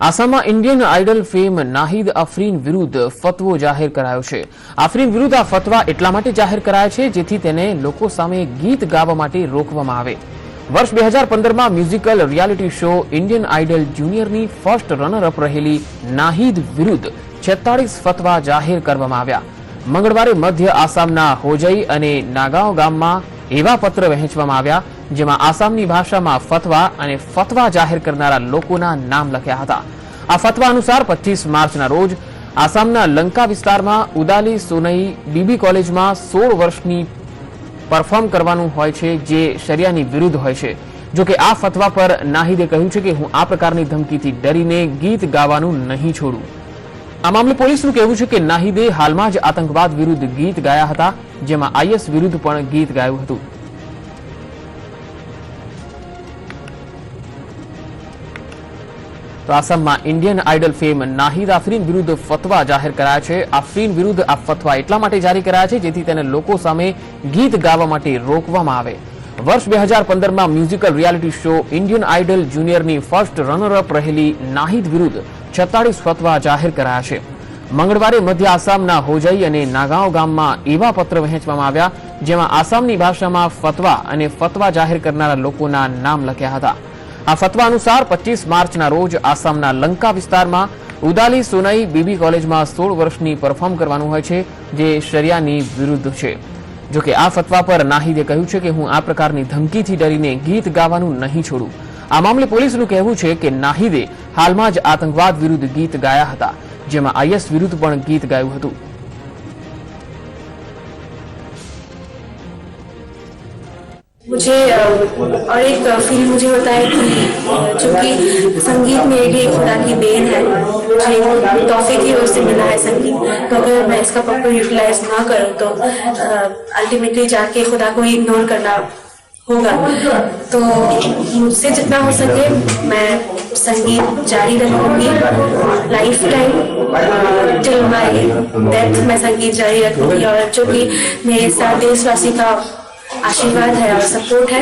આસામમાં Indian idle fame Nahid અફરીન વિરુદ્ધ ફતવો જાહેર કરાયો છે। અફરીન વિરુદ્ધ આ ફતવા એટલા માટે જાહેર કરાયા છે જેથી તેને લોકો સામે ગીત ગાવા માટે રોકવામાં આવે। વર્ષ 2015માં musical reality show Indian Idol જુનિયરની ફર્સ્ટ રનર અપ રહેલી નાહિદ વિરુદ્ધ 46 ફતવા જાહેર કરવામાં આવ્યા। મંગળવારે મધ્ય આસામના હોજઈ અને નાગાંવ ગામમાં એવા પત્ર વહેંચવામાં આવ્યા જેમાં આસામની ભાષામાં ફતવા અને ફતવા જાહેર કરનારા લોકોના નામ લખ્યા હતા। આ ફતવા અનુસાર 25 માર્ચના રોજ આસામના લંકા વિસ્તારમાં ઉદાલી સોનઈ બીબી કોલેજમાં 16 વર્ષની પરફોર્મ કરવાનું હોય છે જે શરિયાની વિરુદ્ધ હોય છે। જો કે આ ફતવા પર નાહિદે કહ્યું છે કે હું આ પ્રકારની ધમકીથી ડરીને ગીત ગાવાનું નહીં છોડું। આ મામલે પોલીસનું કહેવું છે કે નાહિદે હાલમાં જ આતંકવાદ વિરુદ્ધ ગીત ગાયા હતા જેમાં આઈએસ વિરુદ્ધ પણ ગીત ગાયું હતું। તો આસામમાં ઇન્ડિયન આઇડલ ફેમ નાહિદ અફરીન વિરુદ્ધ ફતવા જાહેર કરાયા છે। અફરીન વિરુદ્ધ આ ફતવા એટલા માટે જારી કરાયા છે જેથી તેને લોકો સામે ગીત ગાવા માટે રોકવામાં આવે। વર્ષ 2015માં musical reality show Indian Idol જુનિયરની ફર્સ્ટ રનર અપ રહેલી નાહિદ વિરુદ્ધ 46 ફતવા જાહેર કરાયા છે। મંગળવારે મધ્ય આસામના હોજઈ અને નાગાંવ ગામમાં એવા પત્ર વહેંચવામાં આવ્યા જેમાં આસામની ભાષામાં ફતવા અને ફતવા જાહેર કરનારા લોકોના નામ લખ્યા હતા। આ ફતવા અનુસાર 25 માર્ચના રોજ આસામના લંકા વિસ્તારમાં ઉદાલી સોનઈ બીબી કોલેજમાં 16 વર્ષની પરફોર્મ કરવાનું હોય છે જે શરિયાની વિરુદ્ધ છે। જો કે આ ફતવા પર નાહિદે કહ્યું છે કે હું આ પ્રકારની ધમકીથી ડરીને ગીત ગાવાનું નહીં છોડું। આ મામલે પોલીસનું કહેવું છે કે નાહિદે હાલમાં જ આતંકવાદ વિરુદ્ધ ગીત ગાયા હતા જેમાં આઈએસ વિરુદ્ધ પણ ગીત ગાયું હતું। मुझे और एक फील मुझे होता है कि चूंकि संगीत मेरे लिए खुदा की देन है, मुझे तोहफे की ओर से मिला है संगीत, तो अगर मैं इसका प्रॉपर यूटिलाइज ना करूँ तो अल्टीमेटली जाके खुदा को ही इग्नोर करना होगा। तो मुझसे जितना हो सके मैं संगीत जारी रखूंगी, life time till my death मैं संगीत जारी रखूंगी। और जो कि मेरे साथ देशवासी का आशीर्वाद है और सपोर्ट है